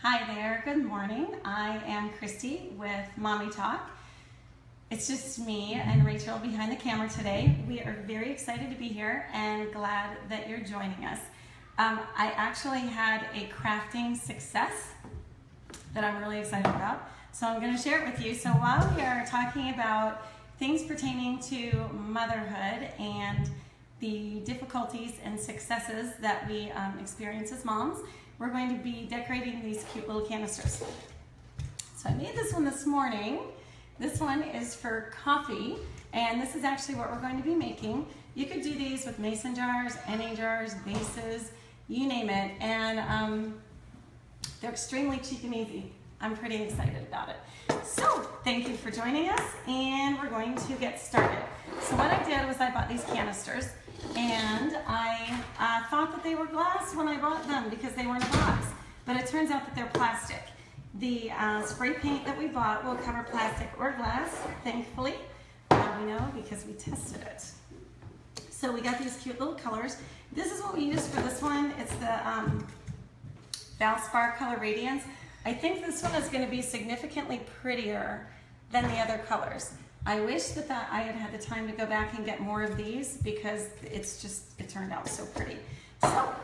Hi there, good morning. I am Christy with Mommy Talk. It's just me and Rachel behind the camera today. We are very excited to be here and glad that you're joining us. I actually had a crafting success that I'm really excited about, so I'm going to share it with you. So while we are talking about things pertaining to motherhood and the difficulties and successes that we experience as moms, we're going to be decorating these cute little canisters. So I made this one this morning. This one is for coffee, and this is actually what we're going to be making. You could do these with mason jars, NA jars, vases, you name it, and they're extremely cheap and easy. I'm pretty excited about it. So thank you for joining us, and we're going to get started. So what I did was I bought these canisters, and I thought that they were glass when I bought them because they were in a box, but it turns out that they're plastic. The spray paint that we bought will cover plastic or glass, thankfully. We know because we tested it. So we got these cute little colors. This is what we used for this one. It's the Valspar Color Radiance. I think this one is going to be significantly prettier than the other colors. I wish that I had had the time to go back and get more of these because it turned out so pretty. So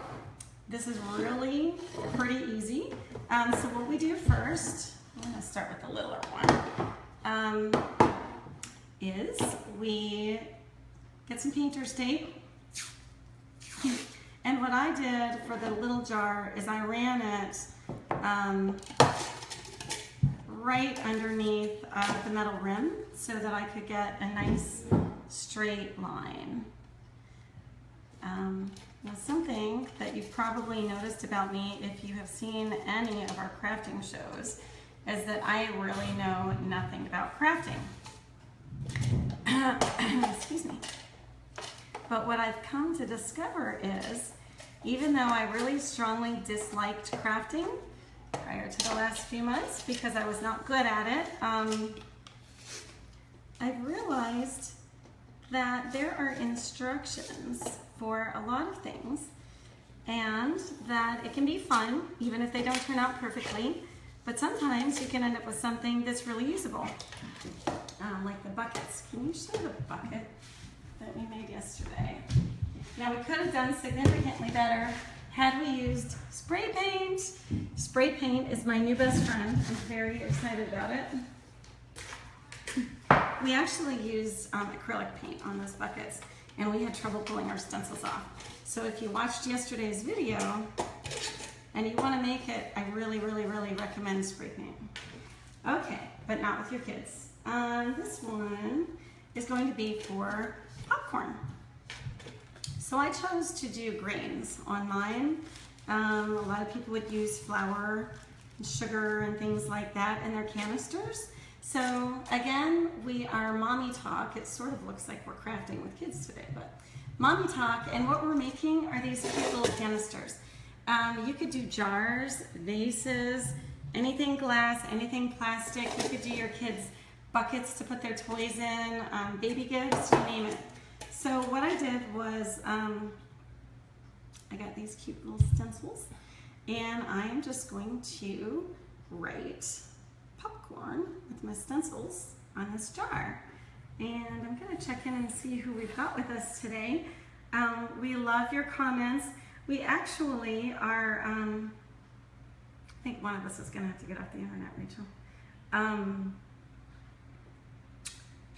this is really pretty easy. So what we do first, I'm going to start with the littler one, is we get some painter's tape. And what I did for the little jar is I ran it right underneath the metal rim so that I could get a nice straight line. Now something that you've probably noticed about me if you have seen any of our crafting shows is that I really know nothing about crafting. Excuse me. But what I've come to discover is, even though I really strongly disliked crafting prior to the last few months because I was not good at it, I've realized that there are instructions for a lot of things and that it can be fun even if they don't turn out perfectly, but sometimes you can end up with something that's really usable, like the buckets. Can you show the bucket that we made yesterday? Now we could have done significantly better had we used spray paint. Spray paint is my new best friend. I'm very excited about it. We actually used acrylic paint on those buckets, and we had trouble pulling our stencils off. So if you watched yesterday's video and you want to make it, I really, really, really recommend spray paint. Okay, but not with your kids. This one is going to be for popcorn. So I chose to do grains on mine. A lot of people would use flour, sugar, and things like that in their canisters. So again, we are Mommy Talk. It sort of looks like we're crafting with kids today, but Mommy Talk, and what we're making are these cute little canisters. You could do jars, vases, anything glass, anything plastic. You could do your kids' buckets to put their toys in, baby gifts, you name it. So what I did was I got these cute little stencils, and I am just going to write popcorn with my stencils on this jar. And I'm going to check in and see who we've got with us today. We love your comments. We actually are, I think one of us is going to have to get off the internet, Rachel.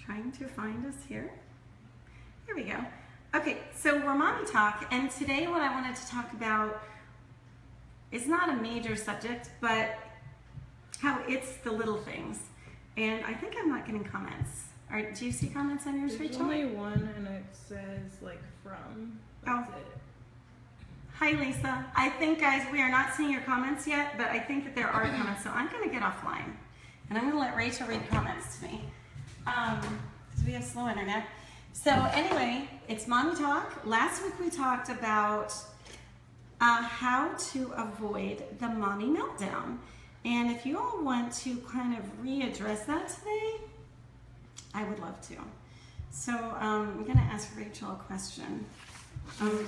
Trying to find us here. Here we go. Okay, so we're Mommy Talk, and today what I wanted to talk about is not a major subject, but how it's the little things. And I think I'm not getting comments. Do you see comments on yours, Rachel? There's only one, and it says, like, from. That's it. Hi, Lisa. I think, guys, we are not seeing your comments yet, but I think that there are comments, so I'm going to get offline. And I'm going to let Rachel read comments to me, because we have slow internet. So anyway, it's Mommy Talk. Last week we talked about how to avoid the mommy meltdown. And if you all want to kind of readdress that today, I would love to. So I'm going to ask Rachel a question.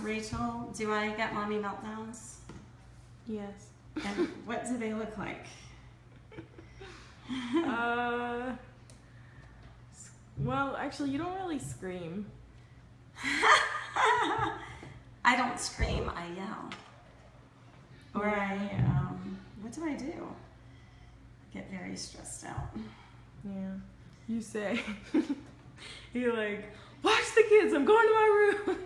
Rachel, do I get mommy meltdowns? Yes. And what do they look like? Well, actually, you don't really scream. I don't scream, I yell. Or what do I do? I get very stressed out. Yeah. You say, you're like, watch the kids, I'm going to my room.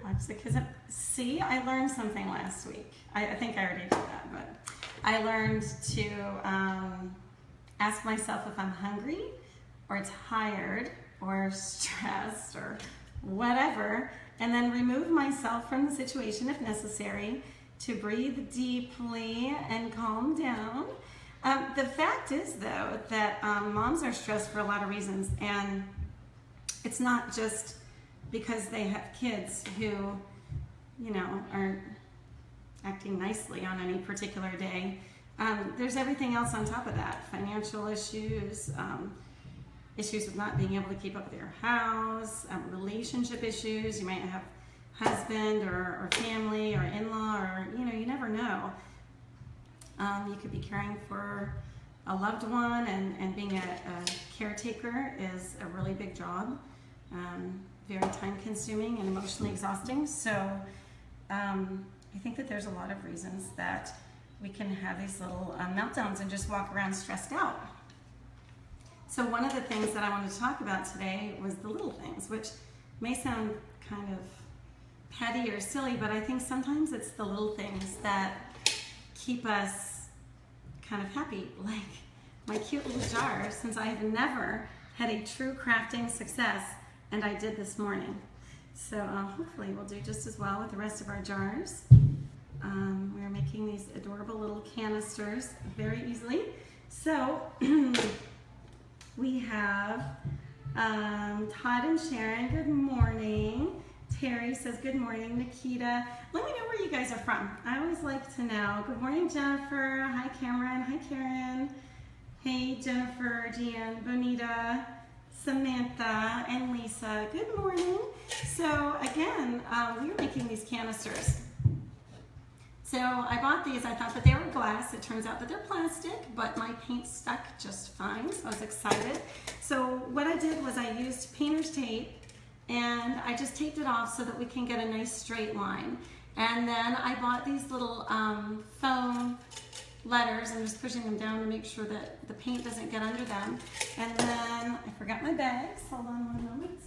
Watch the kids. See, I learned something last week. I think I already did that, but I learned to ask myself if I'm hungry or tired or stressed or whatever, and then remove myself from the situation if necessary to breathe deeply and calm down. The fact is, though, that moms are stressed for a lot of reasons, and it's not just because they have kids who, you know, aren't acting nicely on any particular day. There's everything else on top of that. Financial issues, issues with not being able to keep up with your house, relationship issues. You might have husband or family or in-law, or, you know, you never know. You could be caring for a loved one, and being a caretaker is a really big job. Very time-consuming and emotionally exhausting. So I think that there's a lot of reasons that we can have these little meltdowns and just walk around stressed out. So one of the things that I wanted to talk about today was the little things, which may sound kind of petty or silly, but I think sometimes it's the little things that keep us kind of happy. Like my cute little jar, since I have never had a true crafting success, and I did this morning. So hopefully we'll do just as well with the rest of our jars. We're making these adorable little canisters very easily. So we have Todd and Sharon, good morning. Terry says good morning. Nikita, let me know where you guys are from. I always like to know. Good morning, Jennifer. Hi, Cameron. Hi, Karen. Hey, Jennifer, Jan, Bonita, Samantha, and Lisa. Good morning. So again, we are making these canisters. So I bought these. I thought that they were glass. It turns out that they're plastic, but my paint stuck just fine, so I was excited. So what I did was I used painter's tape, and I just taped it off so that we can get a nice straight line. And then I bought these little foam letters. I'm just pushing them down to make sure that the paint doesn't get under them. And then I forgot my bags. Hold on one moment.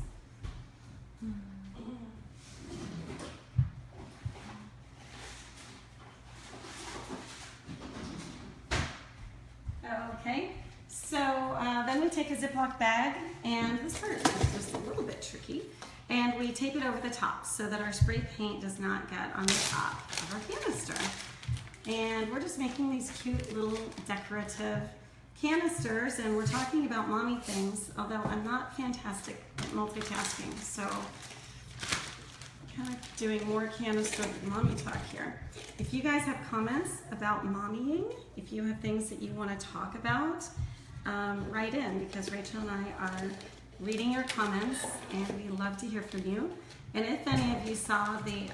Okay, so then we take a Ziploc bag, and this part is just a little bit tricky, and we tape it over the top so that our spray paint does not get on the top of our canister. And we're just making these cute little decorative canisters, and we're talking about mommy things, although I'm not fantastic at multitasking, so kind of doing more canister mommy talk here. If you guys have comments about mommying, if you have things that you want to talk about, write in, because Rachel and I are reading your comments, and we love to hear from you. And if any of you saw the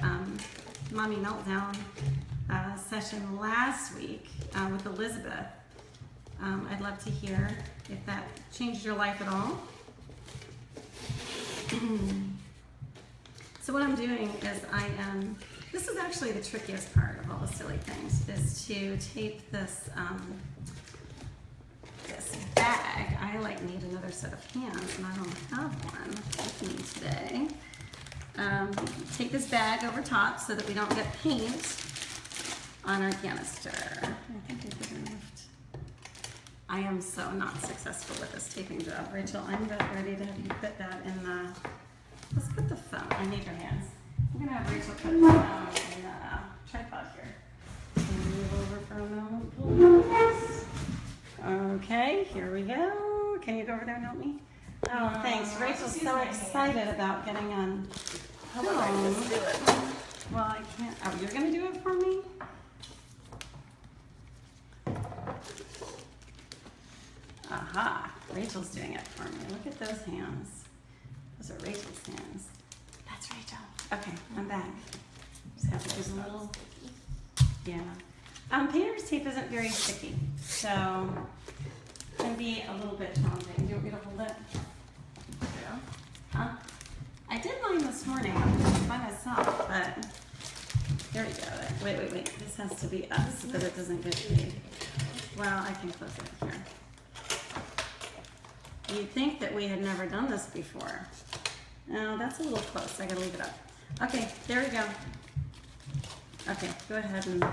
Mommy Meltdown session last week with Elizabeth, I'd love to hear if that changed your life at all. So what I'm doing is this is actually the trickiest part of all the silly things, is to tape this this bag. I need another set of hands, and I don't have one with me today. Take this bag over top so that we don't get paint on our canister. I think I did enough. I am so not successful with this taping job. Rachel, I'm about ready to have you put that in the, let's put the phone, I need your hands. I'm gonna have Rachel put the phone in the tripod here. Can you move over for a moment, please? Okay, here we go. Can you go over there and help me? Oh, thanks. Rachel's so excited about getting on How about I just do it? Well, I can't. Oh, you're gonna do it for me? Aha, Rachel's doing it for me. Look at those hands. Those are Rachel's hands. That's Rachel. Okay, I'm back. Just have to do a little, yeah. Painter's tape isn't very sticky, so it can be a little bit challenging. Do you want me to hold it? Yeah. Huh? I did mine this morning by myself, but there we go. Wait. This has to be up so that it doesn't get made. Well, I can close it here. You'd think that we had never done this before. No, that's a little close. I gotta leave it up. Okay, there we go. Okay, go ahead and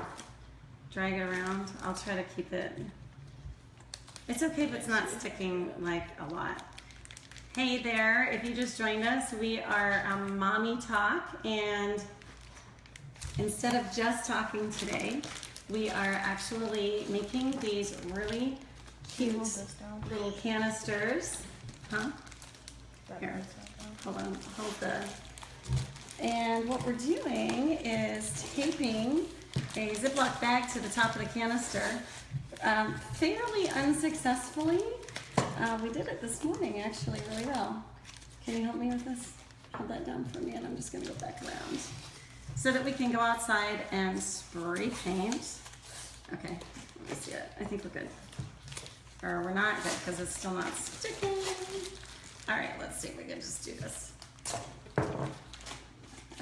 drag it around. I'll try to keep it. It's okay if it's not sticking like a lot. Hey there, if you just joined us, we are Mommy Talk, and instead of just talking today, we are actually making these really cute little canisters. Huh? Here, hold on, hold the. And what we're doing is taping a Ziploc bag to the top of the canister fairly unsuccessfully. We did it this morning actually really well. Can you help me with this? Hold that down for me and I'm just gonna go back around so that we can go outside and spray paint. Okay, let me see it. I think we're good. Or we're not good because it's still not sticking. All right, let's see if we can just do this.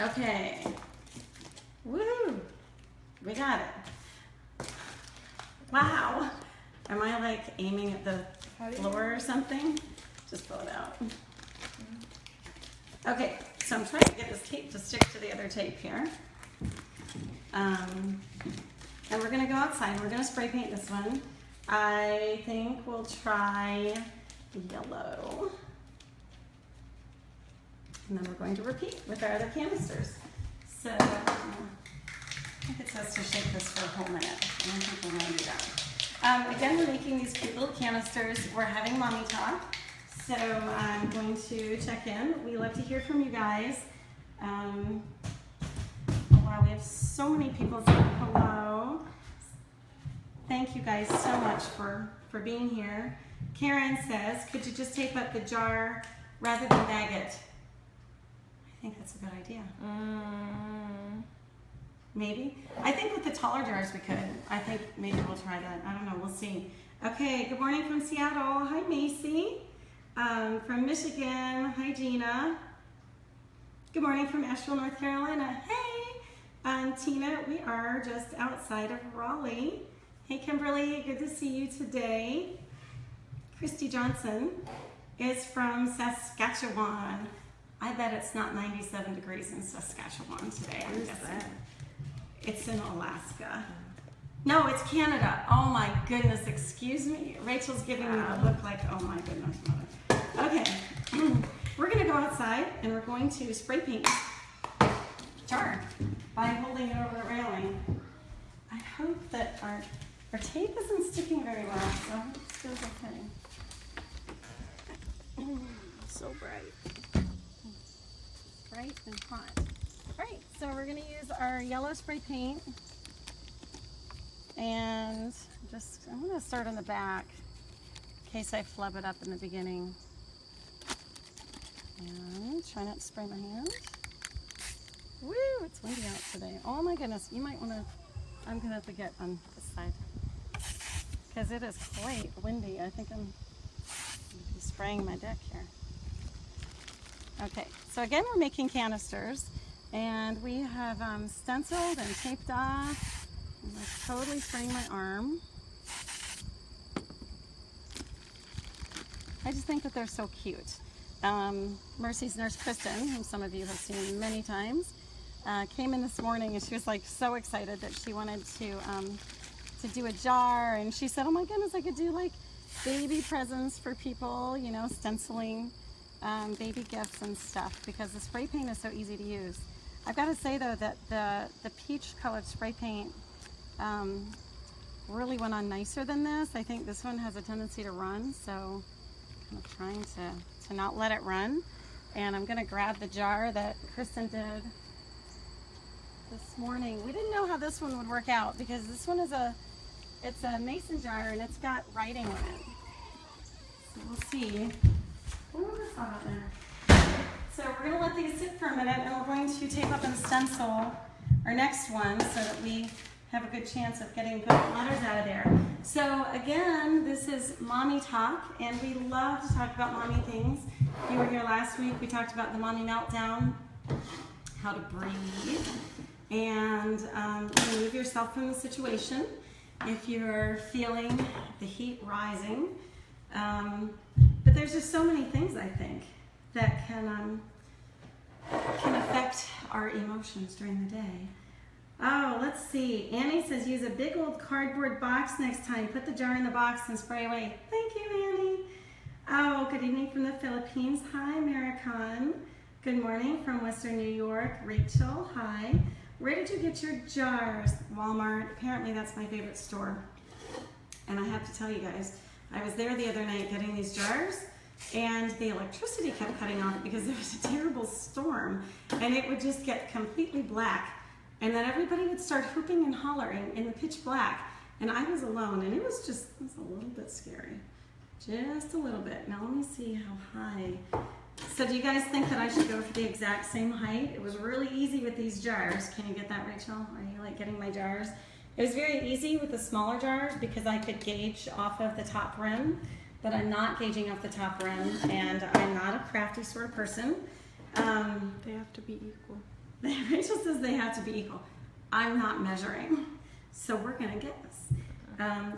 Okay. Woo! We got it. Wow. Am I like aiming at the floor or something? Just pull it out. Okay, so I'm trying to get this tape to stick to the other tape here. And we're gonna go outside. We're gonna spray paint this one. I think we'll try yellow. And then we're going to repeat with our other canisters. So I think it says to shake this for a whole minute. I don't think we're going to do that. Again, we're making these cute little canisters. We're having Mommy Talk. So I'm going to check in. We love to hear from you guys. Wow, we have so many people saying hello. Thank you guys so much for being here. Karen says, could you just tape up the jar rather than bag it? I think that's a good idea. Maybe. I think with the taller jars we could. I think maybe we'll try that. I don't know. We'll see. Okay. Good morning from Seattle. Hi, Macy. From Michigan. Hi, Gina. Good morning from Asheville, North Carolina. Hey. Tina, we are just outside of Raleigh. Hey, Kimberly. Good to see you today. Christy Johnson is from Saskatchewan. I bet it's not 97 degrees in Saskatchewan today. I'm guessing. It's in Alaska. No, it's Canada. Oh my goodness, excuse me. Rachel's giving me the look like, oh my goodness, mother. Okay, we're gonna go outside and we're going to spray paint jar by holding it over the railing. I hope that our tape isn't sticking very well, so I hope it feels okay. So bright. Bright and hot. All right, so we're gonna use our yellow spray paint, and I'm gonna start on the back in case I flub it up in the beginning. And try not to spray my hand. Woo, it's windy out today. Oh my goodness, you might wanna, I'm gonna have to get on this side because it is quite windy. I think I'm gonna be spraying my deck here. Okay, so again, we're making canisters, and we have stenciled and taped off. I'm like totally spraying my arm. I just think that they're so cute. Mercy's nurse Kristen, whom some of you have seen many times, came in this morning and she was like so excited that she wanted to do a jar, and she said, oh my goodness, I could do like baby presents for people, you know, stenciling baby gifts and stuff, because the spray paint is so easy to use. I've got to say though that the peach colored spray paint really went on nicer than this. I think this one has a tendency to run, so I'm trying to not let it run. And I'm going to grab the jar that Kristen did this morning. We didn't know how this one would work out because this one is it's a mason jar and it's got writing on it. So we'll see. Ooh, that's not out there. So we're going to let these sit for a minute, and we're going to tape up and stencil our next one so that we have a good chance of getting good letters out of there. So again, this is Mommy Talk, and we love to talk about mommy things. If you were here last week, we talked about the mommy meltdown, how to breathe, and remove yourself from the situation if you're feeling the heat rising. But there's just so many things, I think, that can affect our emotions during the day. Oh, let's see. Annie says use a big old cardboard box next time. Put the jar in the box and spray away. Thank you, Annie. Oh, good evening from the Philippines. Hi, American. Good morning from Western New York. Rachel, hi. Where did you get your jars? Walmart. Apparently that's my favorite store. And I have to tell you guys, I was there the other night getting these jars, and the electricity kept cutting off because there was a terrible storm, and it would just get completely black. And then everybody would start whooping and hollering in the pitch black, and I was alone, and it was a little bit scary. Just a little bit. Now let me see how high. So do you guys think that I should go for the exact same height? It was really easy with these jars. Can you get that, Rachel? Are you like getting my jars? It was very easy with the smaller jars because I could gauge off of the top rim, but I'm not gauging off the top rim, and I'm not a crafty sort of person. They have to be equal. Rachel says they have to be equal. I'm not measuring, so we're gonna guess.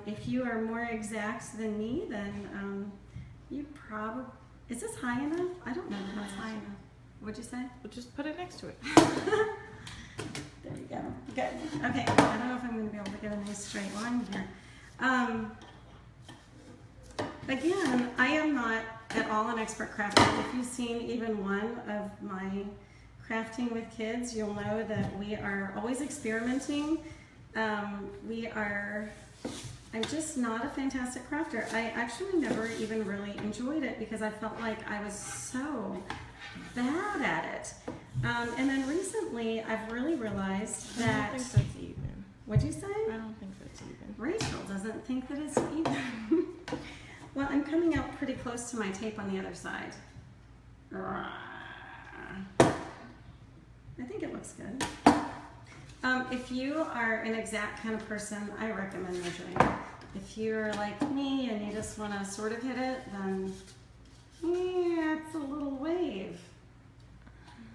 If you are more exact than me, then you probably, is this high enough? I don't know if that's high enough. What'd you say? We'll just put it next to it. There you go. Good. Okay, I don't know if I'm gonna be able to get a nice straight line here. Again, I am not at all an expert crafter. If you've seen even one of my crafting with kids, you'll know that we are always experimenting. I'm just not a fantastic crafter. I actually never even really enjoyed it because I felt like I was so bad at it. And then recently, I've really realized that... I don't think that's even. What'd you say? I don't think that's even. Rachel doesn't think that it's even. Well, I'm coming out pretty close to my tape on the other side. I think it looks good. If you are an exact kind of person, I recommend measuring. If you're like me and you just want to sort of hit it, then yeah, it's a little wave.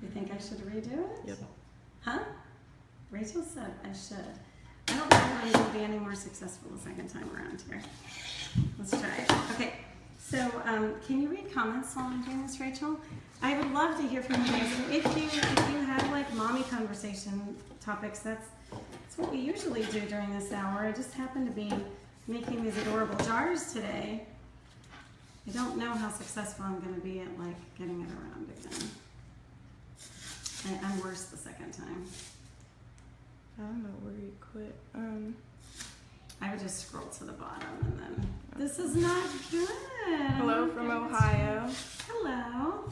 You think I should redo it? Yep. Huh? Rachel said I should. I don't know if I'm going to be any more successful the second time around here. Let's try it. Okay, so can you read comments while I'm doing this, Rachel? I would love to hear from you guys. And if you have like mommy conversation topics, that's what we usually do during this hour. I just happen to be making these adorable jars today. I don't know how successful I'm going to be at like getting it around again. I'm worse the second time. I don't know where you quit. I would just scroll to the bottom and then, this is not good. Hello from Ohio. Hello.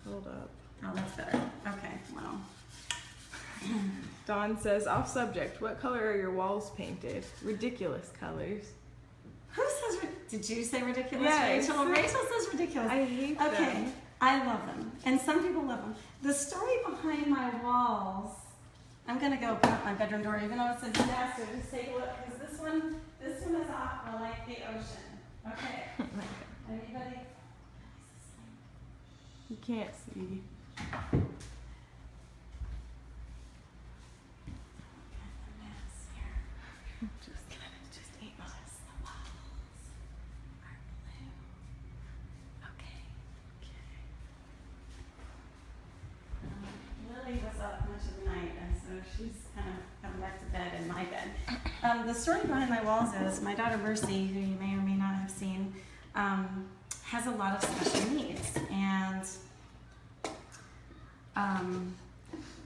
Hold up. Oh, that's better. Okay, well. Dawn says, off subject, what color are your walls painted? Ridiculous colors. Who says, did you say ridiculous, Yes. Rachel? Rachel says ridiculous. I hate Okay, them. I love them. And some people love them. The story behind my walls, I'm gonna go open up my bedroom door, even though it's a disaster. Just take a look, because this one is aqua like the ocean. Okay. Anybody? You can't see. Just 8 months. The walls are blue. Okay. Lily was up much of the night, and so she's kind of coming back to bed in my bed. The story behind my walls is my daughter Mercy, who you may or may not have seen, has a lot of special needs, and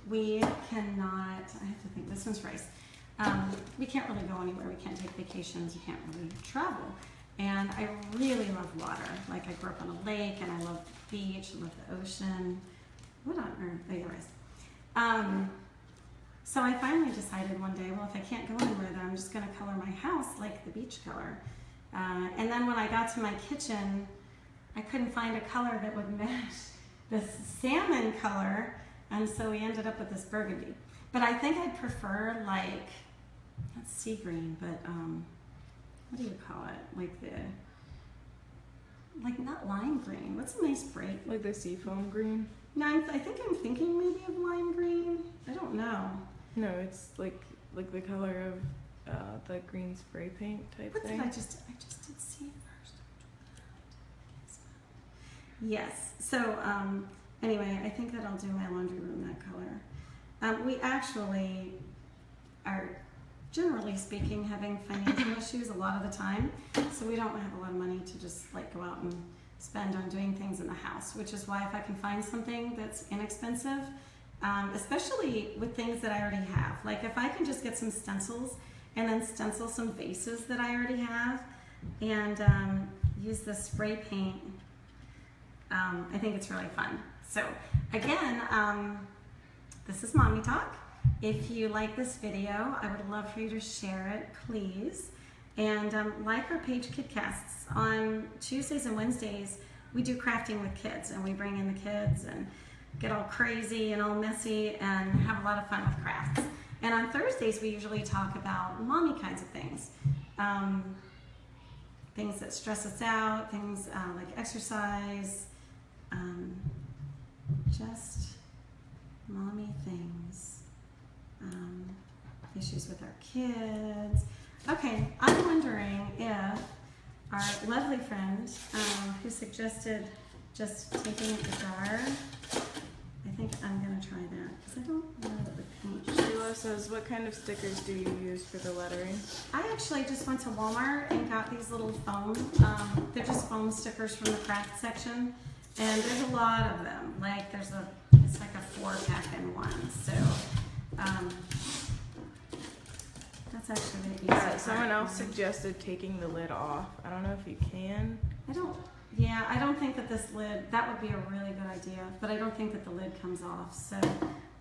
we cannot, I have to think, this one's rice. We can't really go anywhere, we can't take vacations, we can't really travel. And I really love water. Like I grew up on a lake and I love the beach, I love the ocean. What on earth? Oh, you're rice. So I finally decided one day, well, if I can't go anywhere, then I'm just gonna color my house like the beach color. And then when I got to my kitchen, I couldn't find a color that would match this salmon color, and so we ended up with this burgundy. But I think I'd prefer like, not sea green, but what do you call it? Like not lime green. What's a nice bright? Like the seafoam green? No, I think I'm thinking maybe of lime green. I don't know. No, it's like the color of the green spray paint type What thing. did I just did see first. Yes. So anyway, I think that I'll do my laundry room that color. We actually are, generally speaking, having financial issues a lot of the time, so we don't have a lot of money to just like go out and spend on doing things in the house, which is why if I can find something that's inexpensive, especially with things that I already have, like if I can just get some stencils and then stencil some vases that I already have and use the spray paint, I think it's really fun. So again, this is Mommy Talk. If you like this video, I would love for you to share it, please. And like our page KidCasts, on Tuesdays and Wednesdays, we do crafting with kids, and we bring in the kids and get all crazy and all messy and have a lot of fun with crafts. And on Thursdays, we usually talk about mommy kinds of things. Things that stress us out, things like exercise, just mommy things. Issues with our kids. Okay, I'm wondering if our lovely friend who suggested just taking the jar, I think I'm going to try that because I don't know that the paint. Sheila says, what kind of stickers do you use for the lettering? I actually just went to Walmart and got these little foam, they're just foam stickers from the craft section, and there's a lot of them. Like it's like a 4-pack in one, so that's actually the easiest part. Someone else suggested taking the lid off. I don't know if you can. I don't think that this lid, that would be a really good idea, but I don't think that the lid comes off. So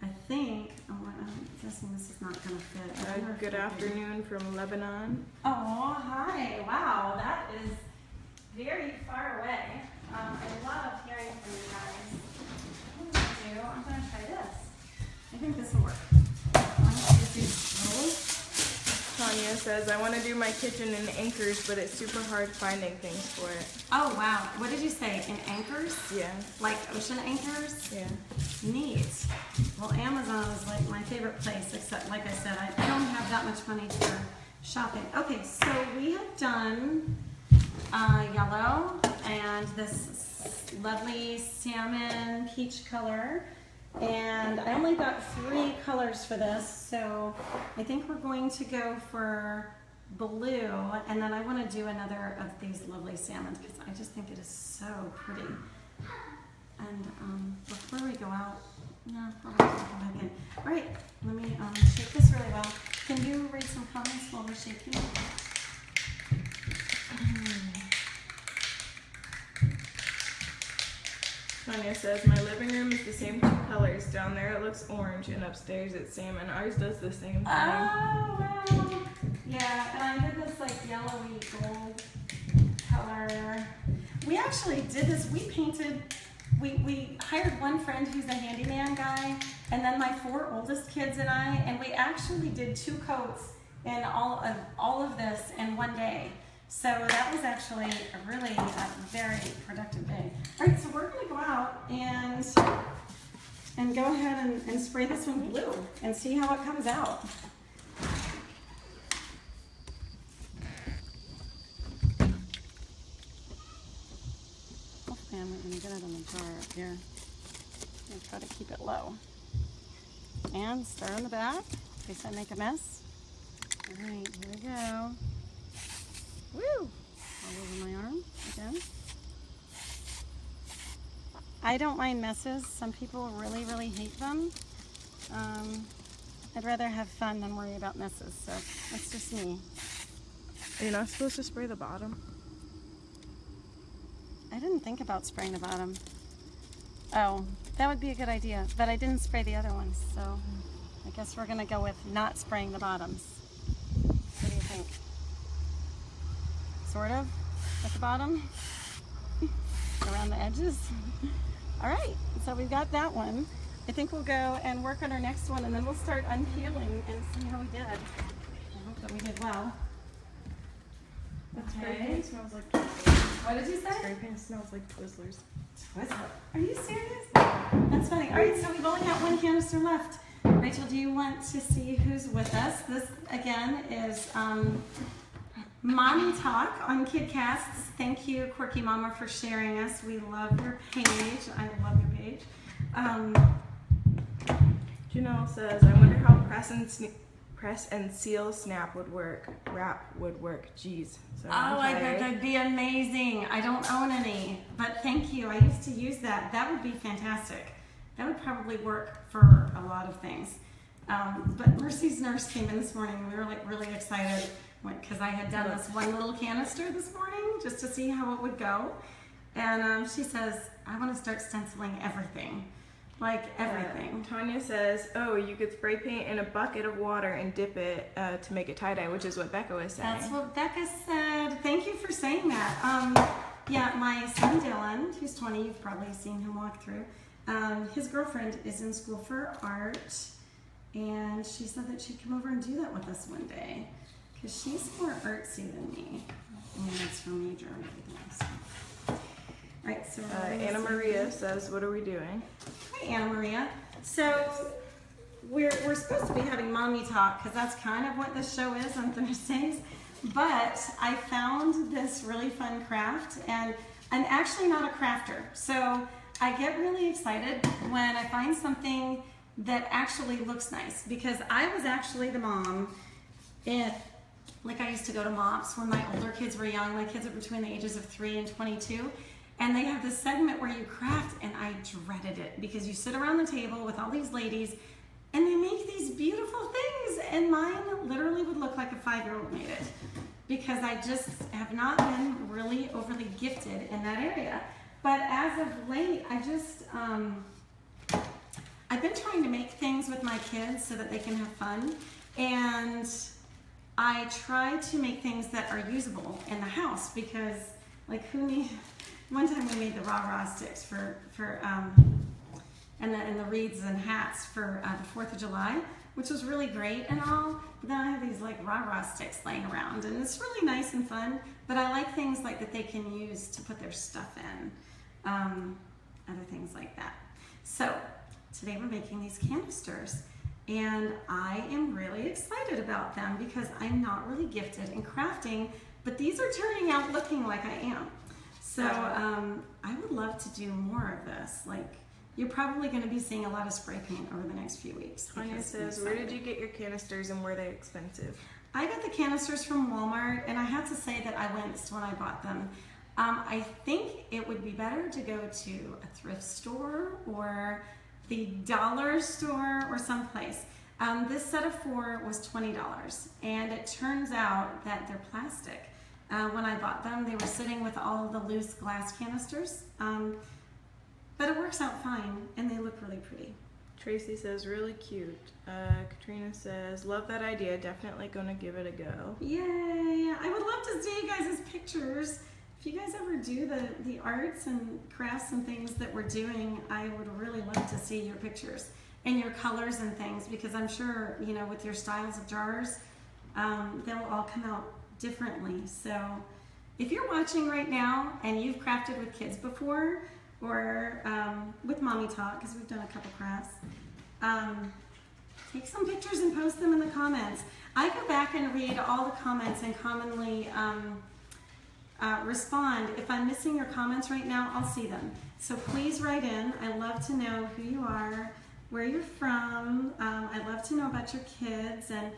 I think, I'm guessing this is not going to fit. Good afternoon from Lebanon. Oh, hi. Wow, that is very far away. I love hearing from you guys. I'm going to try this. I think this will work. Tanya says, I want to do my kitchen in anchors, but it's super hard finding things for it. Oh, wow. What did you say? In anchors? Yeah. Like ocean anchors? Yeah. Neat. Well, Amazon is like my favorite place, except, like I said, I don't have that much money for shopping. Okay, so we have done yellow and this lovely salmon peach color. And I only got 3 colors for this, so I think we're going to go for blue, and then I want to do another of these lovely salmons because I just think it is so pretty. And before we go out, no, I'll have to come back in. All right, let me shake this really well. Can you read some comments while we're shaking? Tanya says, my living room is the same 2 colors. Down there it looks orange, and upstairs it's salmon. Ours does the same thing. Oh, wow. Yeah, and I did this like yellowy gold color. We actually did this. We painted, we hired one friend who's a handyman guy, and then my 4 oldest kids and I, and we actually did 2 coats in all of this in one day. So that was actually a really very productive day. All right, so we're going to go out and go ahead and spray this one blue and see how it comes out. Hopefully I'm going to get it in the jar up here. I'm going to try to keep it low. And stir in the back in case I make a mess. All right, here we go. Woo! All over my arm again. I don't mind messes. Some people really, really hate them. I'd rather have fun than worry about messes, so that's just me. You're not supposed to spray the bottom? I didn't think about spraying the bottom. Oh, that would be a good idea, but I didn't spray the other ones, so I guess we're going to go with not spraying the bottoms. What do you think? Sort of at the bottom, around the edges. All right, so we've got that one. I think we'll go and work on our next one, and then we'll start unpeeling and see how we did. I hope that we did well. That spray Okay. paint smells like Twizzlers. What did you say? Spray paint smells like Twizzlers. Are you serious? That's funny. All right, so we've only got one canister left. Rachel, do you want to see who's with us? This, again, is Mommy Talk on KidCasts. Thank you, Quirky Mama, for sharing us. We love your page. I love your page. Janelle says, I wonder how press and seal snap would work. Wrap would work. Jeez. So I bet that'd be amazing. I don't own any, but thank you. I used to use that. That would be fantastic. That would probably work for a lot of things. But Mercy's nurse came in this morning, and we were like really excited because I had done this one little canister this morning just to see how it would go. And she says, I want to start stenciling everything. Like everything. Tanya says, oh, you could spray paint in a bucket of water and dip it to make it tie-dye, which is what Becca was saying. That's what Becca said. Thank you for saying that. Yeah, my son Dylan, who's 20, you've probably seen him walk through. His girlfriend is in school for art, and she said that she'd come over and do that with us one day, because she's more artsy than me. And that's her major and everything else. All right, so Anna Maria says, what are we doing? Hi, Anna Maria. So we're supposed to be having Mommy Talk, because that's kind of what this show is on Thursdays. But I found this really fun craft, and I'm actually not a crafter. So I get really excited when I find something that actually looks nice, because I was actually the mom like I used to go to MOPS when my older kids were young. My kids are between the ages of 3 and 22. And they have this segment where you craft, and I dreaded it because you sit around the table with all these ladies and they make these beautiful things, and mine literally would look like a 5-year-old made it, because I just have not been really overly gifted in that area. But as of late, I've been trying to make things with my kids so that they can have fun, and I try to make things that are usable in the house, because like one time we made the rah-rah sticks and the wreaths and hats for the 4th of July, which was really great and all, but then I have these like rah-rah sticks laying around, and it's really nice and fun, but I like things like that they can use to put their stuff in, other things like that. So today we're making these canisters, and I am really excited about them because I'm not really gifted in crafting, but these are turning out looking like I am. So I would love to do more of this. Like, you're probably going to be seeing a lot of spray paint over the next few weeks. Tanya says, where did you get your canisters and were they expensive? I got the canisters from Walmart, and I have to say that I winced when I bought them. I think it would be better to go to a thrift store or the dollar store or someplace. This set of 4 was $20, and it turns out that they're plastic. When I bought them, they were sitting with all of the loose glass canisters, but it works out fine, and they look really pretty. Tracy says, really cute. Katrina says, love that idea. Definitely gonna give it a go. Yay! I would love to see you guys' pictures. If you guys ever do the arts and crafts and things that we're doing, I would really love to see your pictures and your colors and things, because I'm sure, you know, with your styles of jars, they'll all come out differently. So if you're watching right now and you've crafted with kids before, or with Mommy Talk, because we've done a couple crafts, take some pictures and post them in the comments. I go back and read all the comments and commonly respond. If I'm missing your comments right now, I'll see them. So please write in. I love to know who you are, where you're from. I'd love to know about your kids, and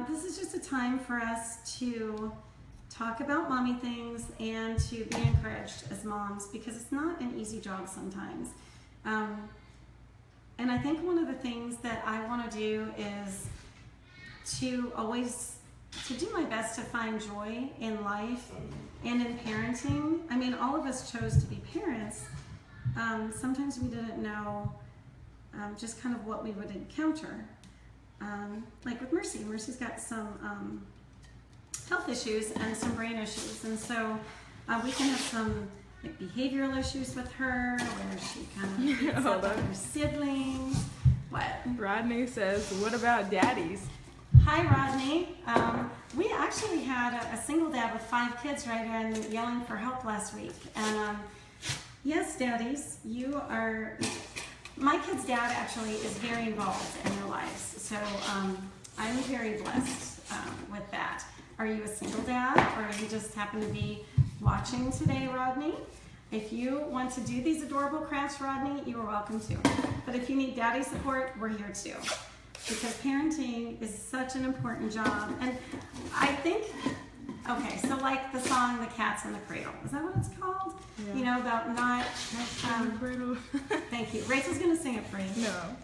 this is just a time for us to talk about mommy things and to be encouraged as moms, because it's not an easy job sometimes. And I think one of the things that I want to do is to do my best to find joy in life and in parenting. I mean, all of us chose to be parents. Sometimes we didn't know just kind of what we would encounter. Like with Mercy. Mercy's got some health issues and some brain issues, and so we can have some like behavioral issues with her, where she kind of beats up Hold on on. her siblings. What? Rodney says, what about daddies? Hi, Rodney. We actually had a single dad with 5 kids right here and yelling for help last week. And yes, daddies, you are. My kid's dad actually is very involved in their lives, so I'm very blessed with that. Are you a single dad, or you just happen to be watching today, Rodney? If you want to do these adorable crafts, Rodney, you are welcome to. But if you need daddy support, we're here too. Because parenting is such an important job. And I think, okay, so like the song, The Cat's in the Cradle. Is that what it's called? Yeah. You know, about not, Brittle. thank you. Rachel's gonna sing it for you. No.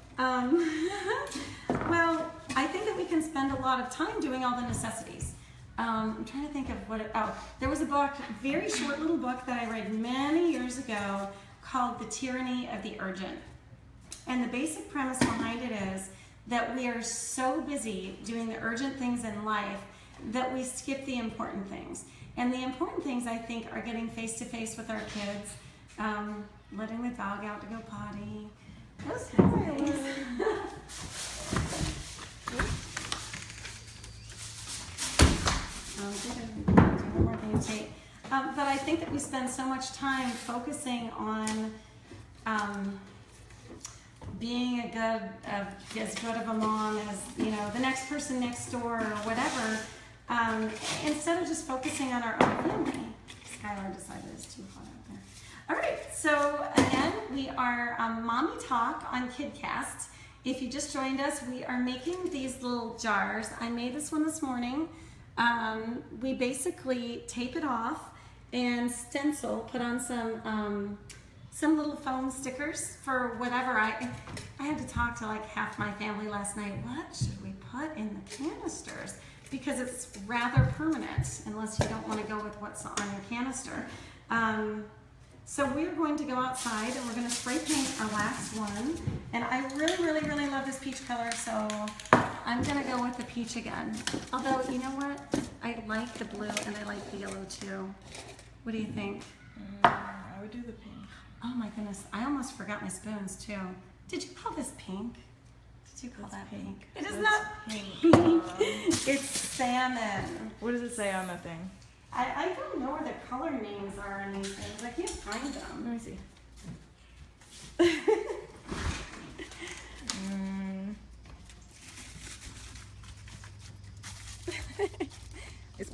Well, I think that we can spend a lot of time doing all the necessities. I'm trying to think of there was a book, very short little book that I read many years ago called The Tyranny of the Urgent. And the basic premise behind it is that we are so busy doing the urgent things in life that we skip the important things. And the important things, I think, are getting face-to-face with our kids, letting the dog out to go potty. Those kinds of things. Do one more thing to take. But I think that we spend so much time focusing on being as good of a mom as, you know, the next person next door or whatever, instead of just focusing on our own family. Skylar decided it's too hot out there. All right, so again, we are Mommy Talk on KidCast. If you just joined us, we are making these little jars. I made this one this morning. We basically tape it off and stencil, put on some little foam stickers for whatever. I had to talk to like half my family last night. What should we put in the canisters? Because it's rather permanent, unless you don't want to go with what's on your canister. So we're going to go outside and we're going to spray paint our last one. And I really, really, really love this peach color, so I'm going to go with the peach again. Although, you know what? I like the blue and I like the yellow too. What do you think? I would do the pink. Oh my goodness, I almost forgot my spoons too. Did you call this pink? Did you call that pink? It is not pink. It's salmon. What does it say on the thing? I don't know where the color names are on these things. I can't find them. Let me see. It's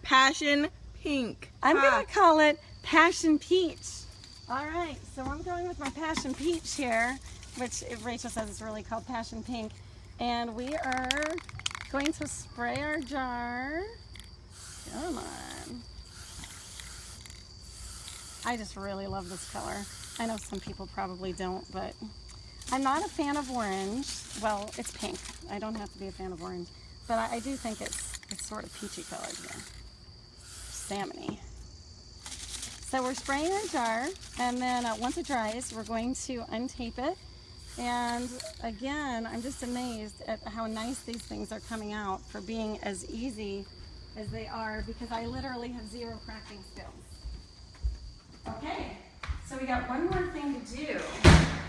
passion pink. I'm going to call it Passion Peach. All right, so I'm going with my Passion Peach here, which Rachel says it's really called Passion Pink. And we are going to spray our jar. Come on. I just really love this color. I know some people probably don't, but I'm not a fan of orange. Well, it's pink. I don't have to be a fan of orange, but I do think it's sort of peachy colored here. Salmony. So we're spraying our jar, and then once it dries, we're going to untape it. And again, I'm just amazed at how nice these things are coming out for being as easy as they are, because I literally have 0 crafting skills. Okay, so we got one more thing to do,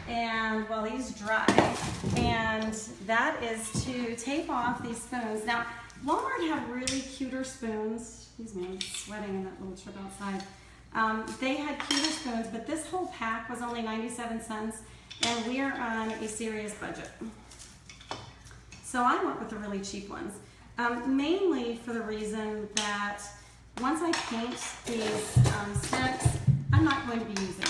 and while these dry, and that is to tape off these spoons. Now, Walmart have really cuter spoons. Excuse me, I'm sweating in that little trip outside. They had cuter spoons, but this whole pack was only 97 cents, and we are on a serious budget. So I went with the really cheap ones, mainly for the reason that once I paint these sticks, I'm not going to be using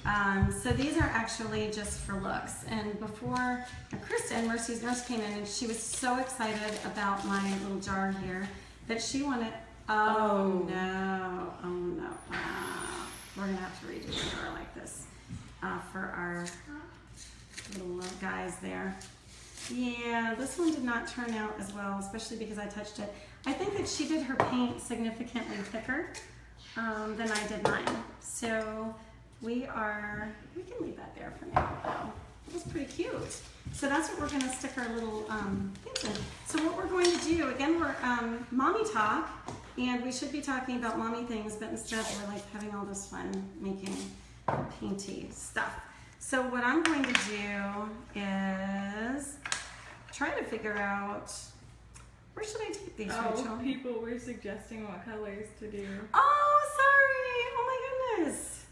them. So these are actually just for looks. And before Kristen, Mercy's nurse, came in, and she was so excited about my little jar here that she wanted, oh no, we're gonna have to redo the jar like this for our little guys there. Yeah, this one did not turn out as well, especially because I touched it. I think that she did her paint significantly thicker than I did mine. So we can leave that there for now though. It's pretty cute. So that's what we're gonna stick our little things in. So what we're going to do, again, we're Mommy Talk. And we should be talking about mommy things, but instead we're like having all this fun making painty stuff. So what I'm going to do is try to figure out, where should I take these, Rachel? People were suggesting what colors to do. Oh, sorry. Oh my goodness.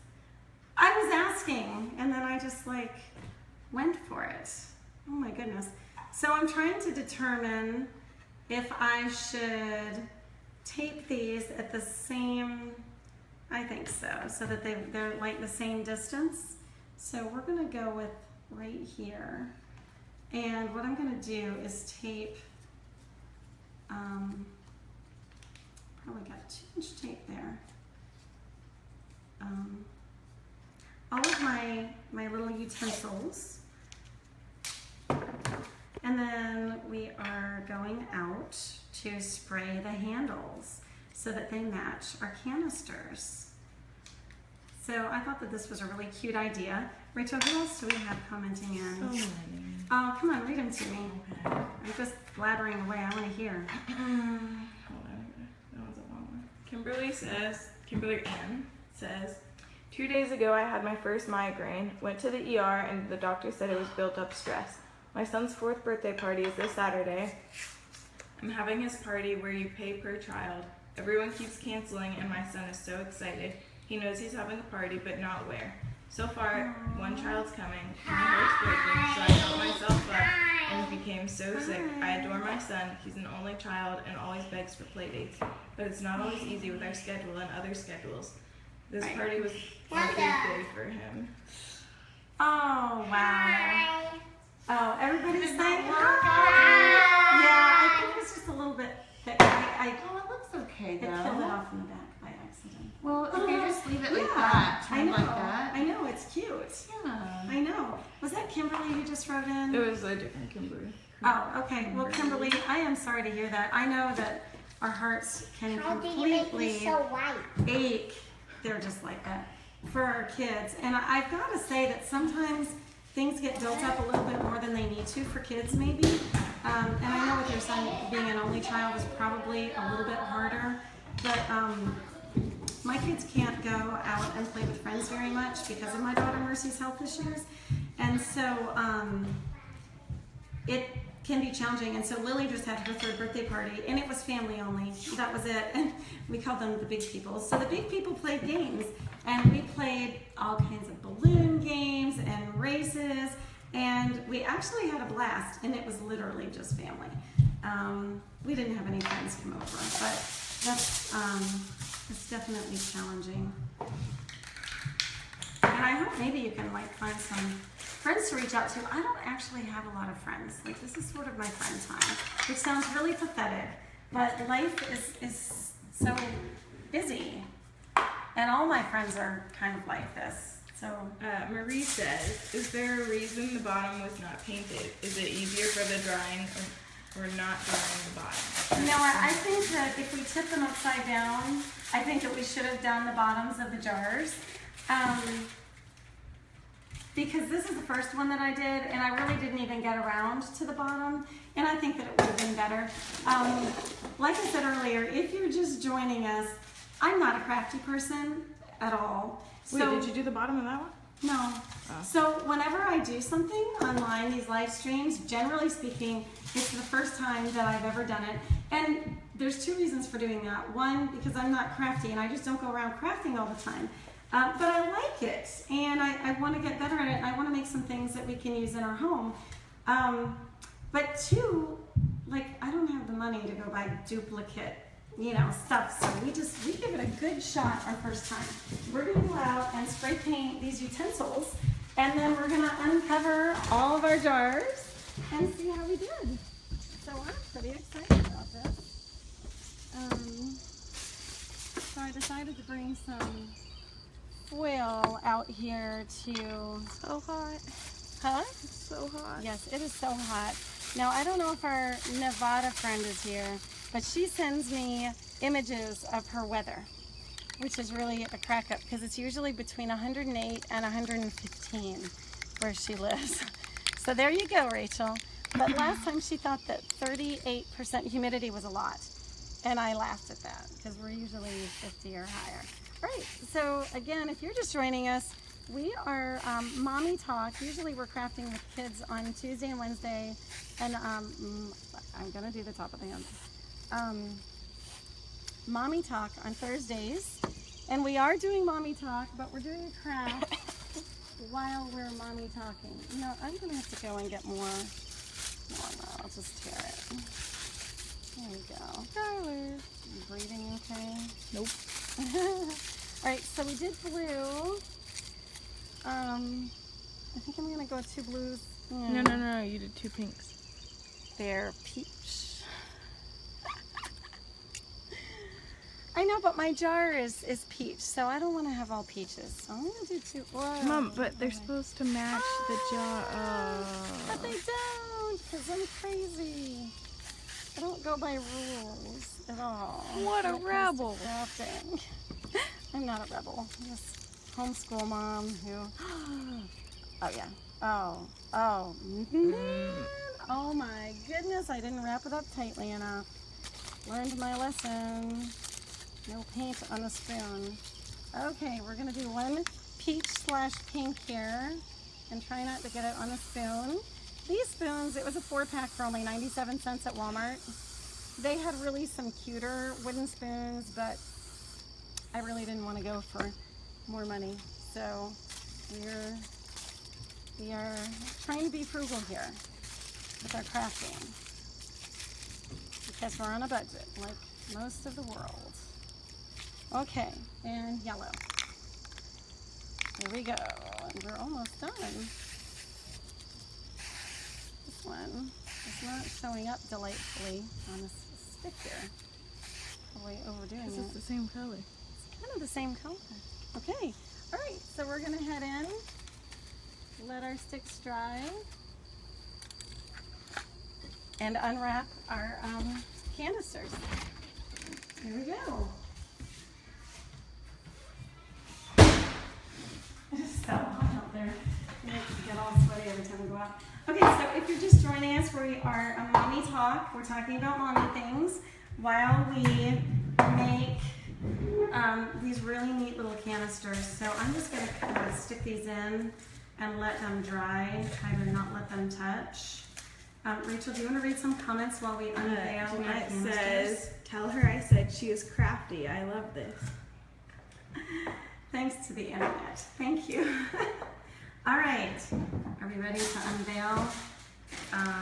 I was asking and then I just like went for it. Oh my goodness. So I'm trying to determine if I should tape these at the same, I think so that they're like the same distance. So we're gonna go with right here. And what I'm gonna do is tape, probably got 2-inch tape there. All of my little utensils. And then we are going out to spray the handles so that they match our canisters. So I thought that this was a really cute idea. Rachel, who else do we have commenting in? So many. Oh, come on, read them to me. Okay. I'm just blathering away. I want to hear. Hold on, that was a long one. Kimberly Ann says, 2 days ago I had my first migraine, went to the ER and the doctor said it was built up stress. My son's 4th birthday party is this Saturday. I'm having his party where you pay per child. Everyone keeps canceling and my son is so excited. He knows he's having a party but not where. So far, one child's coming. My heart's breaking, so I helped myself up and became so sick. I adore my son. He's an only child and always begs for play dates. But it's not always easy with our schedule and other schedules. This party was a big day for him. Oh, wow. Oh, everybody's saying hi. Yeah, I think it's just a little bit thick. Oh, it looks okay It though. killed it off in the back by accident. Well, if you just leave it like Yeah, that, I turn know. like that. I know, it's cute. Yeah. I know. Was that Kimberly who just wrote in? It was a different Kimberly. Oh, okay. Well, Kimberly, I am sorry to hear that. I know that our hearts can completely ache. They're just like that for our kids. And I've got to say that sometimes things get built up a little bit more than they need to for kids, maybe. And I know with your son being an only child is probably a little bit harder. But my kids can't go out and play with friends very much because of my daughter Mercy's health issues. And so it can be challenging. And so Lily just had her 3rd birthday party and it was family only. That was it. And we called them the big people. So the big people played games and we played all kinds of balloon games and races. And we actually had a blast and it was literally just family. We didn't have any friends come over, but that's it's definitely challenging. And I hope maybe you can like find some friends to reach out to. I don't actually have a lot of friends. Like this is sort of my friend time, which sounds really pathetic, but life is so busy. And all my friends are kind of like this. So Marie says, is there a reason the bottom was not painted? Is it easier for the drying or not drying the bottom? you know what, I think that if we tip them upside down, I think that we should have done the bottoms of the jars. Because this is the first one that I did, and I really didn't even get around to the bottom, and I think that it would have been better. Like I said earlier, if you're just joining us, I'm not a crafty person at all. Wait, did you do the bottom of that one? No. Oh. So whenever I do something online, these live streams, generally speaking, it's the first time that I've ever done it. And there's 2 reasons for doing that. One, because I'm not crafty and I just don't go around crafting all the time. But I like it and I want to get better at it and I want to make some things that we can use in our home. But 2, like I don't have the money to go buy duplicate stuff. So we give it a good shot our first time. We're going to go out and spray paint these utensils and then we're going to uncover all of our jars and see how we did. So I'm pretty excited about this. So I decided to bring some foil out here to... So hot. Huh? It's so hot. Yes, it is so hot. Now, I don't know if our Nevada friend is here, but she sends me images of her weather, which is really a crack up because it's usually between 108 and 115 where she lives. So there you go, Rachel. But last time she thought that 38% humidity was a lot. And I laughed at that because we're usually 50 or higher. All right, so again, if you're just joining us, we are Mommy Talk. Usually we're crafting with kids on Tuesday and Wednesday, and I'm gonna do the top of the hand. Mommy Talk on Thursdays, and we are doing Mommy Talk, but we're doing a craft while we're Mommy Talking. You know, I'm gonna have to go and get more. No, I'll just tear it. There we go. Tyler, you breathing okay? Nope. All right, so we did blue. I think I'm gonna go with 2 blues. No, you did 2 pinks. They're peach. I know, but my jar is peach, so I don't want to have all peaches. So I'm gonna do 2. Whoa. Mom, but they're supposed to match the jar. But they don't, because I'm crazy. I don't go by rules at all. What a when it comes to rebel. crafting. I'm not a rebel. I'm just homeschool mom who, oh yeah, oh my goodness, I didn't wrap it up tightly enough. Learned my lesson. No paint on a spoon. Okay, we're gonna do 1 peach/pink here and try not to get it on a spoon. These spoons, it was a 4-pack for only 97 cents at Walmart. They had really some cuter wooden spoons, but I really didn't want to go for more money. So we are trying to be frugal here with our crafting because we're on a budget, like most of the world. Okay, and yellow. Here we go, and we're almost done. This one is not showing up delightfully on this stick here. Probably overdoing This it. is the same color. It's kind of the same color. Okay, all right, so we're gonna head in, let our sticks dry, and unwrap our canisters. Here we go. It's so hot out there. It makes me get all sweaty every time we go out. Okay, so if you're just joining us, we are a Mommy Talk. We're talking about mommy things while we make these really neat little canisters. So I'm just going to stick these in and let them dry. Try to not let them touch. Rachel, do you want to read some comments while we unveil our Jeanette canisters? says, tell her I said she is crafty. I love this. Thanks to the internet. Thank you. All right. Are we ready to unveil?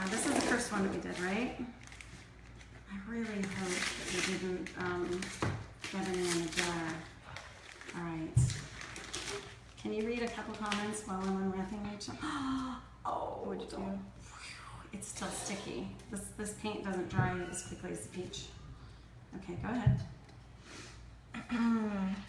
This is the first one that we did, right? I really hope that we didn't get any in the jar. All right. Can you read a couple comments while I'm unwrapping, Rachel? Oh, What'd you do? It's still sticky. This paint doesn't dry as quickly as the peach. Okay, go ahead.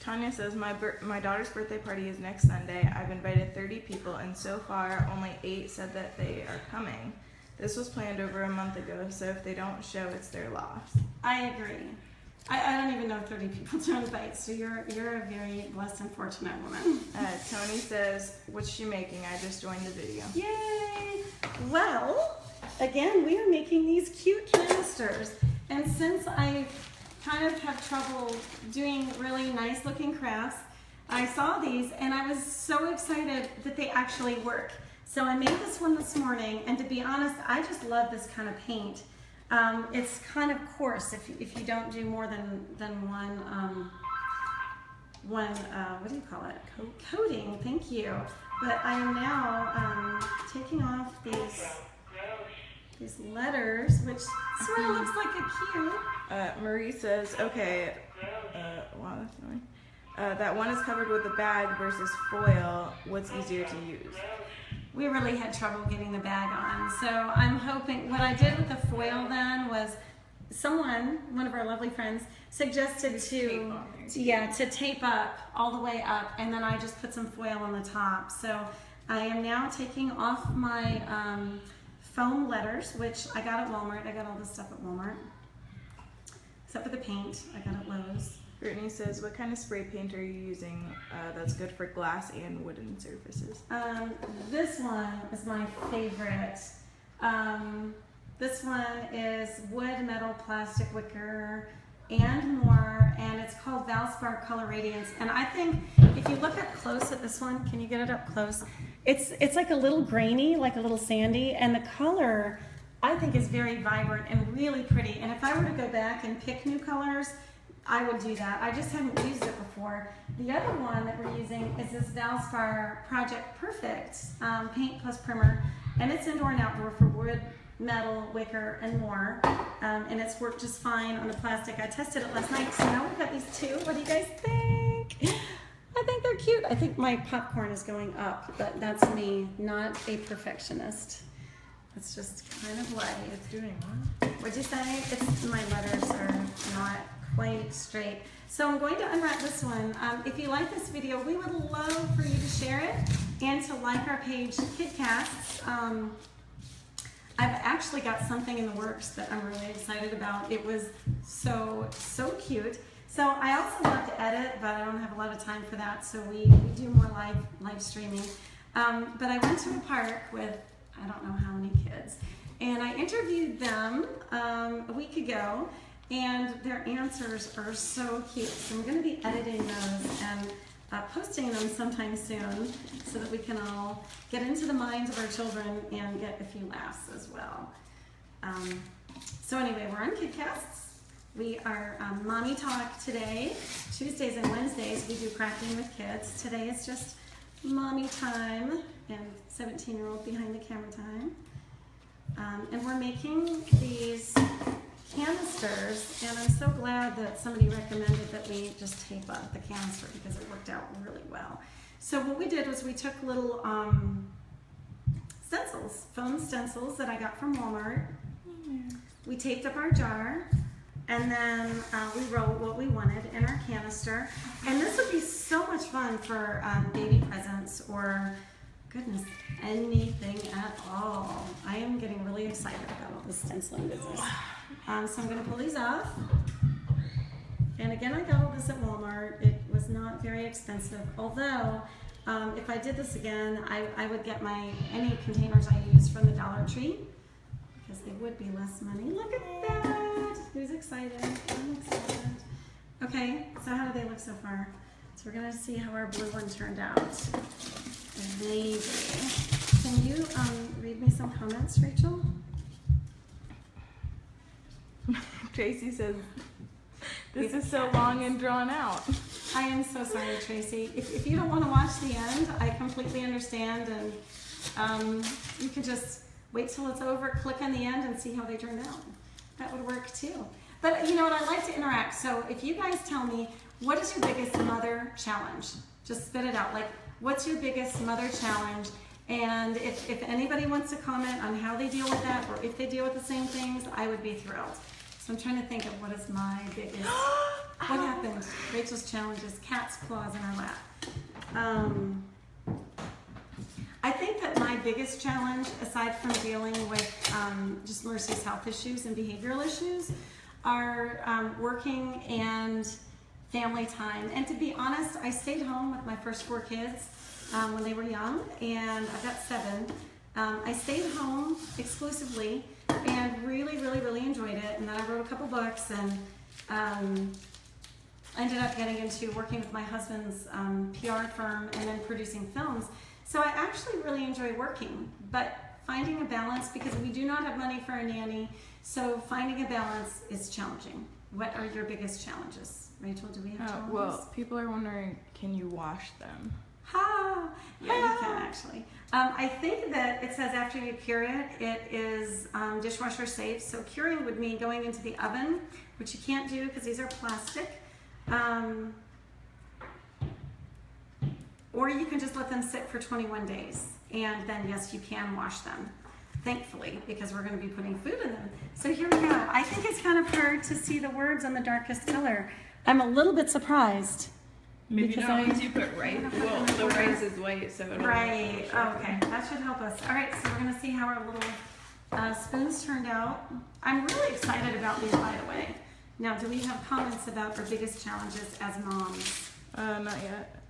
Tanya says, my daughter's birthday party is next Sunday. I've invited 30 people, and so far only 8 said that they are coming. This was planned over a month ago, so if they don't show, it's their loss. I agree. I don't even know 30 people to invite, so you're a very blessed and fortunate woman. Tony says, what's she making? I just joined the video. Yay! Well, again, we are making these cute canisters, and since I kind of have trouble doing really nice looking crafts, I saw these and I was so excited that they actually work. So I made this one this morning, and to be honest, I just love this kind of paint. It's kind of coarse if you don't do more than one what do you call it? Coating. Thank you. But I am now taking off these letters, which sort of looks like a Q. Marie says, okay, wow, that's annoying. That one is covered with a bag versus foil. What's easier to use? We really had trouble getting the bag on, so I'm hoping, what I did with the foil then was one of our lovely friends, suggested to tape up all the way up, and then I just put some foil on the top. So I am now taking off my foam letters, which I got at Walmart. I got all this stuff at Walmart, except for the paint. I got at Lowe's. Brittany says, what kind of spray paint are you using that's good for glass and wooden surfaces? This one is my favorite. This one is wood, metal, plastic, wicker, and more, and it's called Valspar Color Radiance. And I think if you look up close at this one, can you get it up close? It's like a little grainy, like a little sandy, and the color I think is very vibrant and really pretty. And if I were to go back and pick new colors, I would do that. I just hadn't used it before. The other one that we're using is this Valspar Project Perfect paint plus primer, and it's indoor and outdoor for wood, metal, wicker, and more. And it's worked just fine on the plastic. I tested it last night, so now we've got these two. What do you guys think? I think they're cute. I think my popcorn is going up, but that's me, not a perfectionist. It's just kind of what It's doing what? What'd you say? It's my letters are not quite straight. So I'm going to unwrap this one. If you like this video, we would love for you to share it and to like our page, KidCasts. I've actually got something in the works that I'm really excited about. It was so cute. So I also love to edit, but I don't have a lot of time for that. So we do more live streaming. But I went to a park with I don't know how many kids, and I interviewed them a week ago, and their answers are so cute. So I'm going to be editing those and posting them sometime soon so that we can all get into the minds of our children and get a few laughs as well. So anyway, we're on KidCasts. We are Mommy Talk today. Tuesdays and Wednesdays we do crafting with kids. Today is just mommy time and 17-year-old behind the camera time. And we're making these canisters, and I'm so glad that somebody recommended that we just tape up the canister because it worked out really well. So what we did was we took little stencils, foam stencils that I got from Walmart. We taped up our jar, and then we wrote what we wanted in our canister. And this would be so much fun for baby presents or, goodness, anything at all. I am getting really excited about all this stenciling business. So I'm going to pull these off. And again, I got all this at Walmart. It was not very expensive. Although, if I did this again, I would get any containers I use from the Dollar Tree because they would be less money. Look at that. Who's excited? I'm excited. Okay, so how do they look so far? So we're going to see how our blue one turned out. Maybe. Can you read me some comments, Rachel? Tracy says, this is so long and drawn out. I am so sorry, Tracy. If you don't want to watch the end, I completely understand, and you can just wait till it's over, click on the end, and see how they turned out. That would work too. But you know what, I like to interact, so if you guys tell me, what is your biggest mother challenge? Just spit it out. Like, what's your biggest mother challenge? And if anybody wants to comment on how they deal with that, or if they deal with the same things, I would be thrilled. So I'm trying to think of what is my biggest, what happened? Rachel's challenge is cat's claws in her lap. I think that my biggest challenge, aside from dealing with just Mercy's health issues and behavioral issues, are working and family time. And to be honest, I stayed home with my first 4 kids when they were young, and I've got 7. I stayed home exclusively and really enjoyed it. And then I wrote a couple books, and I ended up getting into working with my husband's PR firm and then producing films. So I actually really enjoy working, but finding a balance, because we do not have money for a nanny, so finding a balance is challenging. What are your biggest challenges? Rachel, do we have challenges? Well, people are wondering, can you wash them? Yeah, you can actually. I think that it says after you cure it, it is dishwasher safe. So curing would mean going into the oven, which you can't do because these are plastic. Or you can just let them sit for 21 days. And then, yes, you can wash them, thankfully, because we're going to be putting food in them. So here we go. I think it's kind of hard to see the words on the darkest color. I'm a little bit surprised. Maybe not once you put rice. Well, the rice is white, so it'll Right. Oh, okay. That should help us. All right, so we're going to see how our little spoons turned out. I'm really excited about these, by the way. Now, do we have comments about our biggest challenges as moms? Not yet.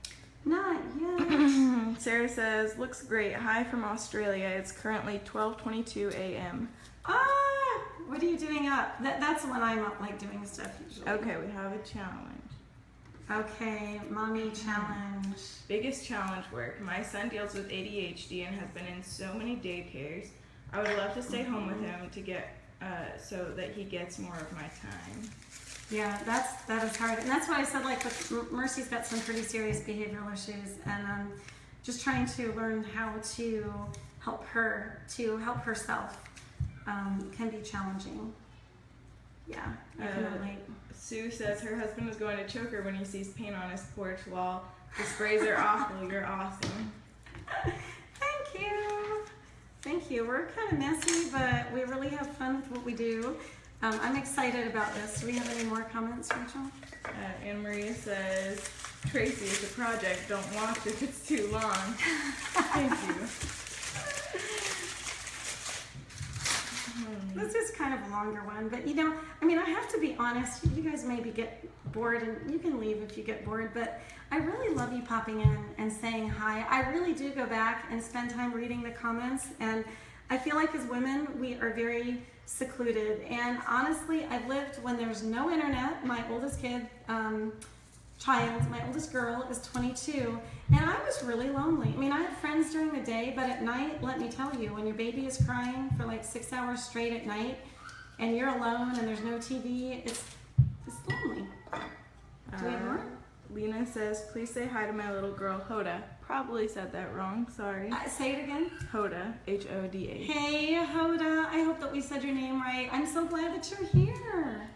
Not yet. Sarah says, looks great. Hi from Australia. It's currently 12:22 a.m. Ah, What are you doing up? That's when I'm up, like doing stuff usually. Okay, we have a challenge. Okay, mommy challenge. Biggest challenge work. My son deals with ADHD and has been in so many daycares. I would love to stay home with him to get so that he gets more of my time. Yeah, that is hard, and that's why I said like with Mercy's got some pretty serious behavioral issues, and just trying to learn how to help herself can be challenging. Yeah, I can relate. Sue says her husband is going to choke her when he sees paint on his porch. While the sprays are awful, you're awesome. Thank you. We're kind of messy, but we really have fun with what we do. I'm excited about this. Do we have any more comments, Rachel? Anne Maria says, Tracy, it's a project. Don't watch if it's too long. Thank you. This is kind of a longer one, but I have to be honest. You guys maybe get bored, and you can leave if you get bored, but I really love you popping in and saying hi. I really do go back and spend time reading the comments, and I feel like as women, we are very secluded, and honestly, I've lived when there's no internet. My oldest my oldest girl is 22, and I was really lonely. I had friends during the day, but at night, let me tell you, when your baby is crying for like 6 hours straight at night, and you're alone and there's no TV, it's lonely. Do we have more? Lena says, please say hi to my little girl, Hoda. Probably said that wrong, sorry. Say it again. Hoda, Hoda. Hey, Hoda. I hope that we said your name right. I'm so glad that you're here.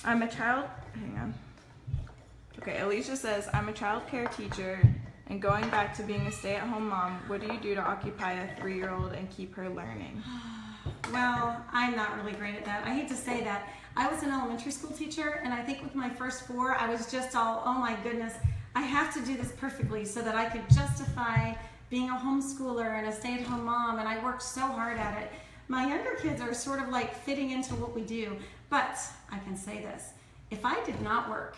I'm a child, hang on. Okay, Alicia says, I'm a child care teacher and going back to being a stay-at-home mom. What do you do to occupy a 3-year-old and keep her learning? Well, I'm not really great at that. I hate to say that. I was an elementary school teacher, and I think with my first 4, I was just all, oh my goodness, I have to do this perfectly so that I could justify being a homeschooler and a stay-at-home mom, and I worked so hard at it. My younger kids are sort of like fitting into what we do, but I can say this. If I did not work,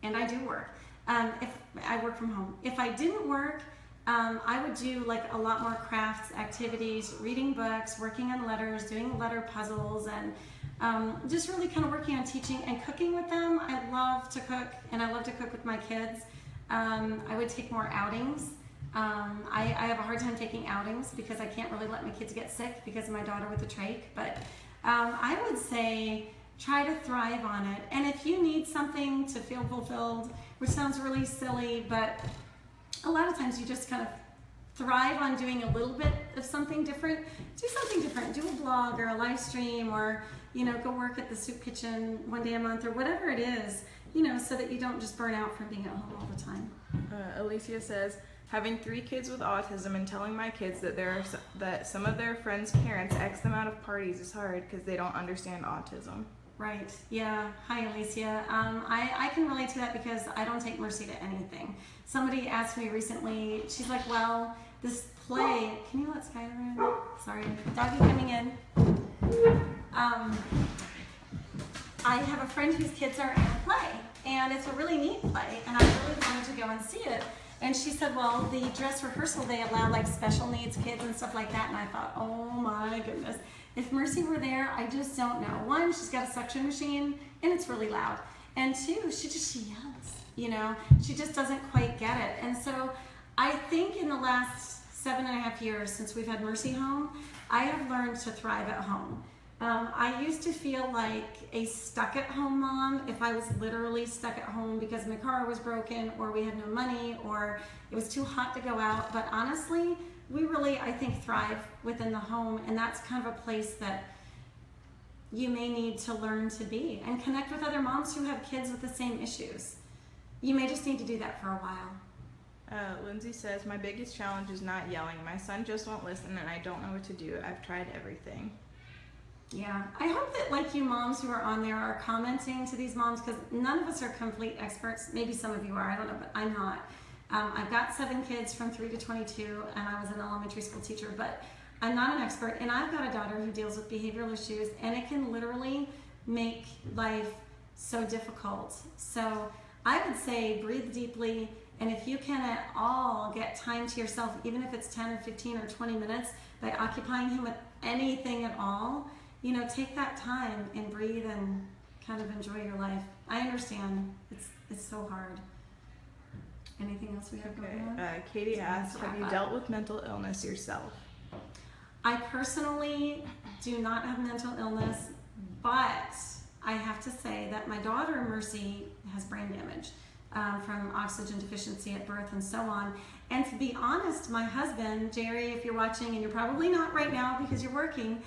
and I do work, if I work from home, if I didn't work, I would do like a lot more crafts, activities, reading books, working on letters, doing letter puzzles, and just really kind of working on teaching and cooking with them. I love to cook, and I love to cook with my kids. I would take more outings. I have a hard time taking outings because I can't really let my kids get sick because of my daughter with the trach, but I would say try to thrive on it. And if you need something to feel fulfilled, which sounds really silly, but a lot of times you just kind of thrive on doing a little bit of something different. Do something different. Do a blog or a live stream, or go work at the soup kitchen one day a month, or whatever it is, so that you don't just burn out from being at home all the time. Alicia says, having 3 kids with autism and telling my kids that some of their friends' parents X them out of parties is hard because they don't understand autism. Right. Yeah. Hi, Alicia. I can relate to that because I don't take Mercy to anything. Somebody asked me recently, she's like, well, this play, can you let Skylar in? Sorry, doggy coming in. I have a friend whose kids are in a play, and it's a really neat play, and I really wanted to go and see it. And she said, well, the dress rehearsal, they allow like special needs kids and stuff like that, and I thought, oh my goodness. If Mercy were there, I just don't know. 1, she's got a suction machine, and it's really loud. And 2, she yells, she just doesn't quite get it. And so I think in the last 7.5 years since we've had Mercy home, I have learned to thrive at home. I used to feel like a stuck-at-home mom if I was literally stuck at home because my car was broken, or we had no money, or it was too hot to go out. But honestly, we really, I think, thrive within the home, and that's kind of a place that you may need to learn to be and connect with other moms who have kids with the same issues. You may just need to do that for a while. Lindsay says, my biggest challenge is not yelling. My son just won't listen, and I don't know what to do. I've tried everything. Yeah, I hope that like you moms who are on there are commenting to these moms, because none of us are complete experts. Maybe some of you are, I don't know, but I'm not. I've got 7 kids from 3 to 22, and I was an elementary school teacher, but I'm not an expert, and I've got a daughter who deals with behavioral issues, and it can literally make life so difficult. So I would say breathe deeply, and if you can at all get time to yourself, even if it's 10 or 15 or 20 minutes, by occupying him with anything at all, take that time and breathe and kind of enjoy your life. I understand. It's so hard. Anything else we have going on? Katie asked, wrap have you up. dealt with mental illness yourself? I personally do not have mental illness, but I have to say that my daughter, Mercy, has brain damage from oxygen deficiency at birth and so on. And to be honest, my husband, Jerry, if you're watching, and you're probably not right now because you're working,